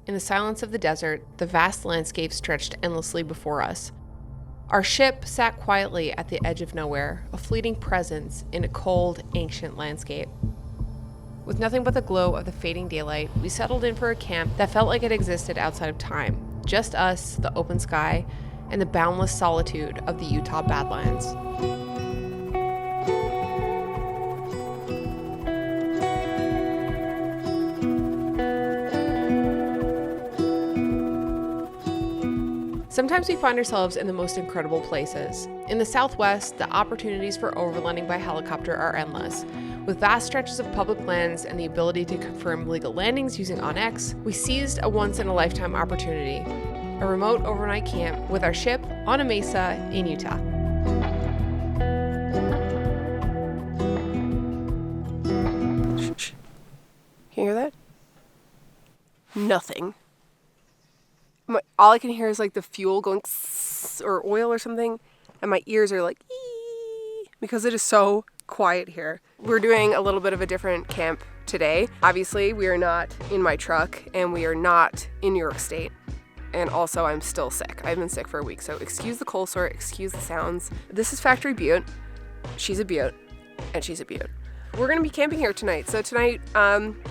In the silence of the desert, the vast landscape stretched endlessly before us. Our ship sat quietly at the edge of nowhere, a fleeting presence in a cold, ancient landscape. With nothing but the glow of the fading daylight, we settled in for a camp that felt like it existed outside of time. Just us, the open sky, and the boundless solitude of the Utah Badlands. Sometimes we find ourselves in the most incredible places. In the Southwest, the opportunities for overlanding by helicopter are endless. With vast stretches of public lands and the ability to confirm legal landings using OnX, we seized a once-in-a-lifetime opportunity, a remote overnight camp with our ship on a mesa in Utah. Shh. Can you hear that? Nothing. All I can hear is like the fuel going or oil or something, and my ears are like ee, because it is so quiet here. We're doing a little bit of a different camp today. Obviously, we are not in my truck and we are not in New York State. And also, I'm still sick. I've been sick for a week, so excuse the cold sore, excuse the sounds. This is Factory Butte. She's a Butte, and she's a Butte. We're gonna be camping here tonight. So tonight,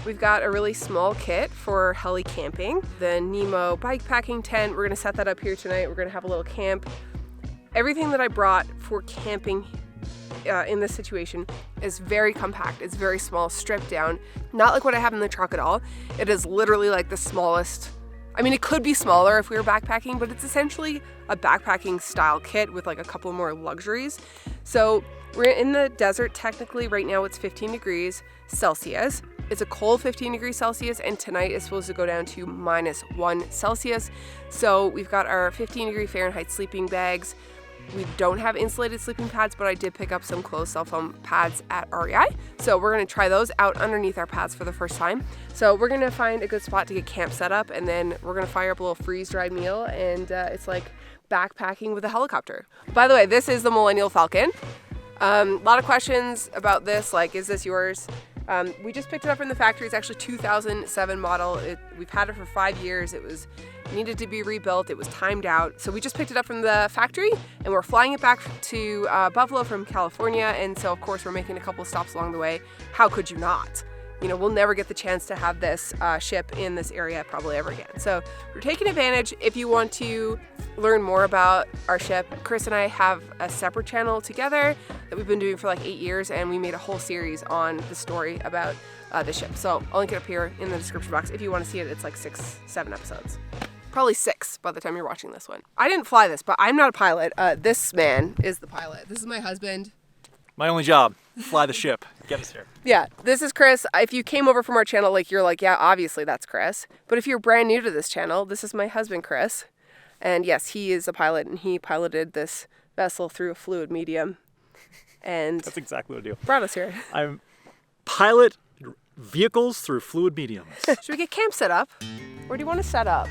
we've got a really small kit for heli camping. The Nemo bike packing tent, we're gonna set that up here tonight. We're gonna have a little camp. Everything that I brought for camping in this situation is very compact. It's very small, stripped down. Not like what I have in the truck at all. It is literally like the smallest. I mean, it could be smaller if we were backpacking, but it's essentially a backpacking style kit with like a couple more luxuries. So we're in the desert. Technically right now it's 15 degrees Celsius. It's a cold 15 degrees Celsius, and tonight is supposed to go down to -1 Celsius. So we've got our 15 degree Fahrenheit sleeping bags. We don't have insulated sleeping pads, but I did pick up some closed cell foam pads at REI. So we're gonna try those out underneath our pads for the first time. So we're gonna find a good spot to get camp set up, and then we're gonna fire up a little freeze-dried meal, and it's like backpacking with a helicopter. By the way, this is the Millennial Falcon. A lot of questions about this, like, is this yours? We just picked it up from the factory. It's actually 2007 model. We've had it for 5 years. It needed to be rebuilt. It was timed out. So we just picked it up from the factory, and we're flying it back to Buffalo from California. And so of course we're making a couple stops along the way. How could you not? You know, we'll never get the chance to have this ship in this area probably ever again. So we're taking advantage. If you want to learn more about our ship, Chris and I have a separate channel together that we've been doing for like 8 years, and we made a whole series on the story about the ship. So I'll link it up here in the description box if you want to see it. It's like 6-7 episodes. Probably 6 by the time you're watching this one. I didn't fly this, but I'm not a pilot. This man is the pilot. This is my husband. My only job, fly the ship, get us here. Yeah, this is Chris. If you came over from our channel, like, you're like, yeah, obviously that's Chris. But if you're brand new to this channel, this is my husband, Chris. And yes, he is a pilot, and he piloted this vessel through a fluid medium. And that's exactly what I do. Brought us here. I'm pilot vehicles through fluid mediums. Should we get camp set up? Where do you want to set up?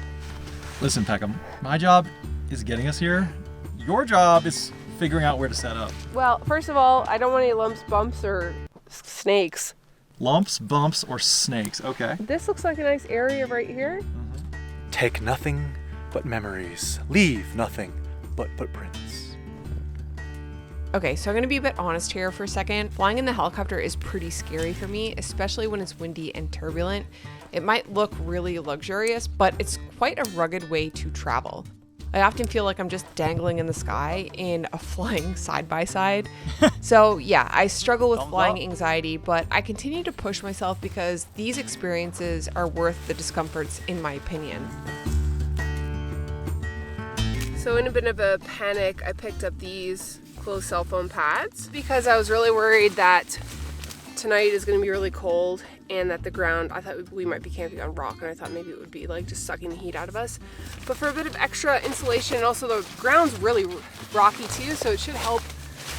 Listen, Peckham, my job is getting us here. Your job is figuring out where to set up. Well, first of all, I don't want any lumps, bumps, or snakes. Lumps, bumps, or snakes, okay. This looks like a nice area right here. Mm-hmm. Take nothing but memories. Leave nothing but footprints. Okay, so I'm gonna be a bit honest here for a second. Flying in the helicopter is pretty scary for me, especially when it's windy and turbulent. It might look really luxurious, but it's quite a rugged way to travel. I often feel like I'm just dangling in the sky in a flying side-by-side. So yeah, I struggle with flying anxiety, but I continue to push myself because these experiences are worth the discomforts, in my opinion. So in a bit of a panic, I picked up these closed cell phone pads because I was really worried that tonight is going to be really cold and that the ground, I thought we might be camping on rock, and I thought maybe it would be like just sucking the heat out of us. But for a bit of extra insulation, and also the ground's really rocky too, so it should help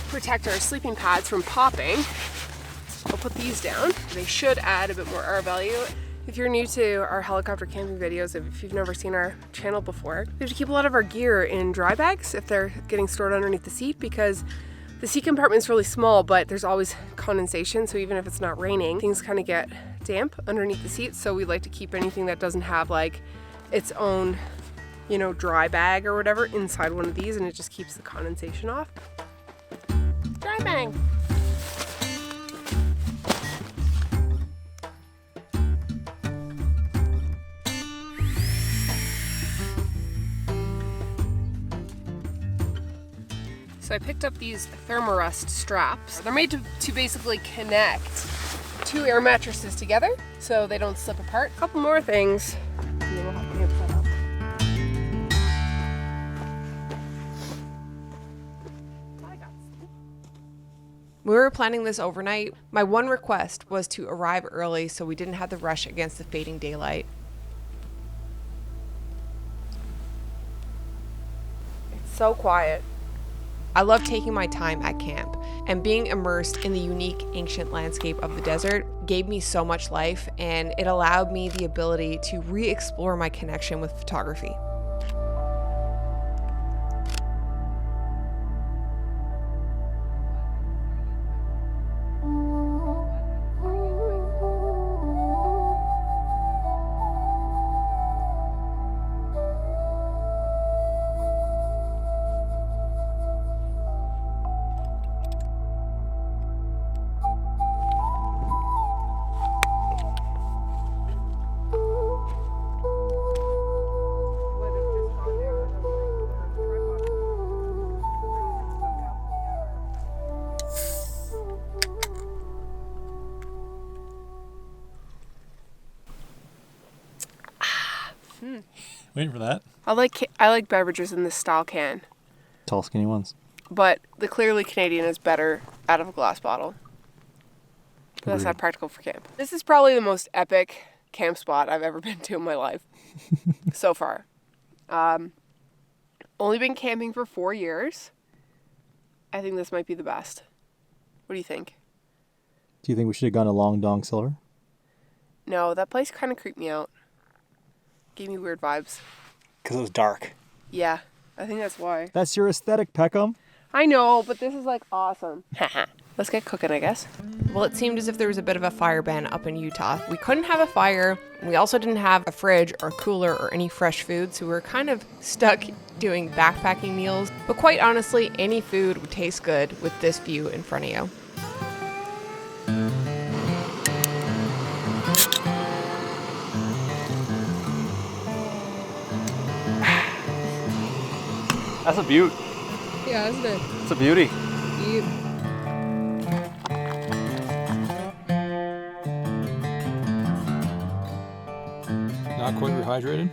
protect our sleeping pads from popping. I'll put these down. They should add a bit more R value. If you're new to our helicopter camping videos, if you've never seen our channel before, we have to keep a lot of our gear in dry bags if they're getting stored underneath the seat, because the seat compartment's really small, but there's always condensation, so even if it's not raining, things kind of get damp underneath the seat. So we like to keep anything that doesn't have like its own, you know, dry bag or whatever inside one of these, and it just keeps the condensation off. Dry bag. So I picked up these Thermarest straps. They're made to basically connect 2 air mattresses together so they don't slip apart. A couple more things. And then we'll have camp set up. We were planning this overnight. My one request was to arrive early so we didn't have to rush against the fading daylight. It's so quiet. I love taking my time at camp, and being immersed in the unique ancient landscape of the desert gave me so much life, and it allowed me the ability to re-explore my connection with photography. Waiting for that. I like beverages in this style can, Tall, skinny ones. but the clearly Canadian is better out of a glass bottle. But that's not practical for camp. This is probably the most epic camp spot I've ever been to in my life so far. Only been camping for 4 years. I think this might be the best. What do you think? Do you think we should have gone to Long Dong Silver? No, that place kind of creeped me out. Gave me weird vibes. Because it was dark. Yeah, I think that's why. That's your aesthetic, Peckham. I know, but this is like awesome. Let's get cooking, I guess. Well, it seemed as if there was a bit of a fire ban up in Utah. We couldn't have a fire. We also didn't have a fridge or cooler or any fresh food, so we were kind of stuck doing backpacking meals. But quite honestly, any food would taste good with this view in front of you. That's a beaut. Yeah, isn't it? It's a beauty. Not quite rehydrated.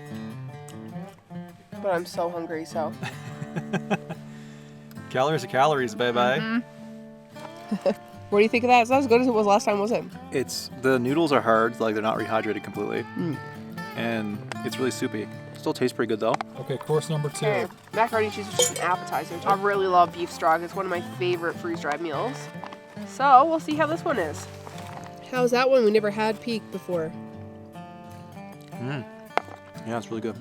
But I'm so hungry, so. Calories are calories, baby. What do you think of that? It's not as good as it was last time, was it? It's the noodles are hard, like they're not rehydrated completely, and it's really soupy. Still tastes pretty good though. Okay, course number 2. Okay, macaroni and cheese is just an appetizer. I really love beef stroganoff. It's one of my favorite freeze-dried meals. So we'll see how this one is. How's that one? We never had peak before. Yeah, it's really good.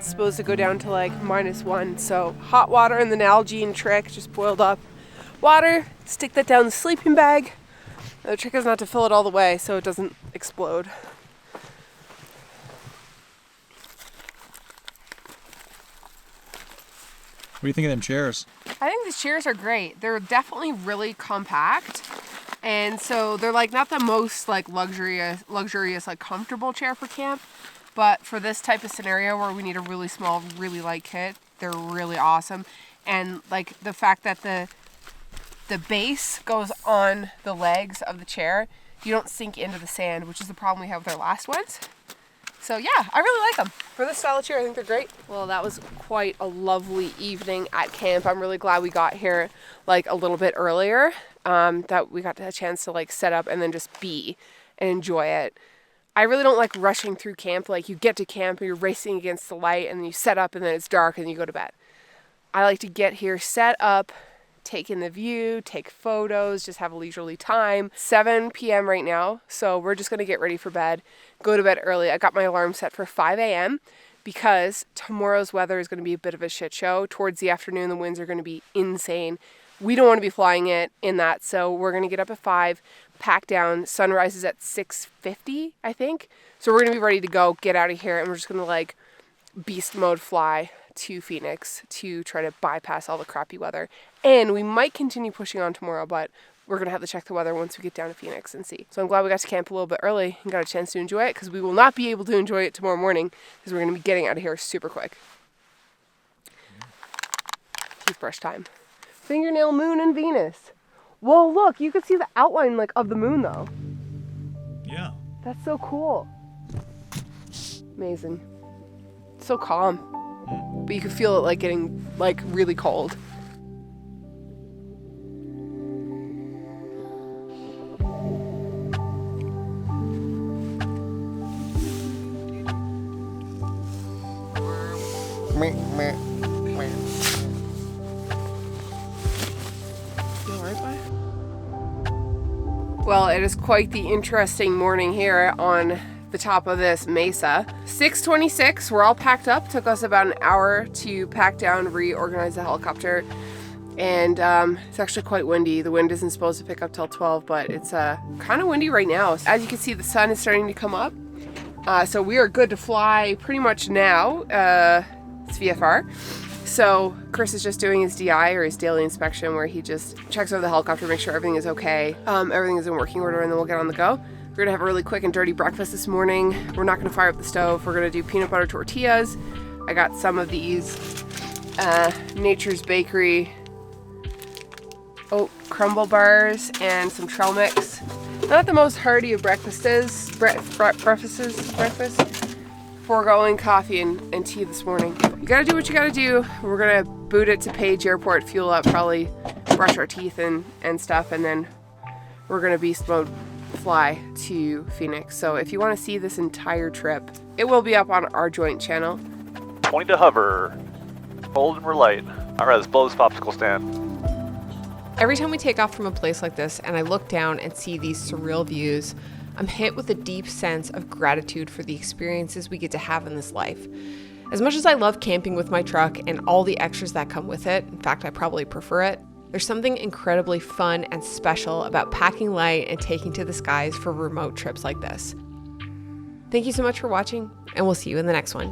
Supposed to go down to like -1, so hot water and the Nalgene trick, just boiled up water, stick that down the sleeping bag. The trick is not to fill it all the way so it doesn't explode. What do you think of them chairs? I think the chairs are great. They're definitely really compact, and so they're like not the most like luxurious like comfortable chair for camp, but for this type of scenario where we need a really small, really light kit, They're really awesome. And like the fact that the base goes on the legs of the chair, you don't sink into the sand, which is the problem we have with our last ones. So yeah, I really like them. For this style of chair, I think they're great. Well, that was quite a lovely evening at camp. I'm really glad we got here like a little bit earlier, that we got a chance to like set up and then just be and enjoy it. I really don't like rushing through camp. Like you get to camp and you're racing against the light and then you set up and then it's dark and you go to bed. I like to get here, set up, take in the view, take photos, just have a leisurely time. 7 p.m. right now, so we're just going to get ready for bed, go to bed early. I got my alarm set for 5 a.m. because tomorrow's weather is going to be a bit of a shit show. Towards the afternoon, the winds are going to be insane. We don't want to be flying it in that, so we're going to get up at 5, pack down. Sunrise is at 6:50, I think. So we're going to be ready to go, get out of here, and we're just going to like beast mode fly to Phoenix to try to bypass all the crappy weather. And we might continue pushing on tomorrow, but we're going to have to check the weather once we get down to Phoenix and see. So I'm glad we got to camp a little bit early and got a chance to enjoy it, because we will not be able to enjoy it tomorrow morning because we're going to be getting out of here super quick. Toothbrush time. Fingernail moon and Venus. Whoa, look, you can see the outline like of the moon though. Yeah. That's so cool. Amazing. It's so calm. But you can feel it like getting like really cold. Well, it is quite the interesting morning here on the top of this mesa. 6:26, we're all packed up. Took us about an hour to pack down, reorganize the helicopter. And it's actually quite windy. The wind isn't supposed to pick up till 12, but it's kind of windy right now. As you can see, the sun is starting to come up. So we are good to fly pretty much now. It's VFR. So Chris is just doing his DI, or his daily inspection, where he just checks over the helicopter, makes sure everything is okay. Everything is in working order, and then we'll get on the go. We're gonna have a really quick and dirty breakfast this morning. We're not gonna fire up the stove. We're gonna do peanut butter tortillas. I got some of these Nature's Bakery oat crumble bars and some trail mix. Not the most hearty of breakfasts. Foregoing coffee and tea this morning. You gotta do what you gotta do. We're gonna boot it to Page Airport, fuel up, probably brush our teeth and stuff, and then we're gonna beast mode fly to Phoenix. So if you want to see this entire trip, it will be up on our joint channel. Point to hover. Hold and we're light. Alright, let's blow this popsicle stand. Every time we take off from a place like this and I look down and see these surreal views, I'm hit with a deep sense of gratitude for the experiences we get to have in this life. As much as I love camping with my truck and all the extras that come with it, in fact, I probably prefer it, there's something incredibly fun and special about packing light and taking to the skies for remote trips like this. Thank you so much for watching, and we'll see you in the next one.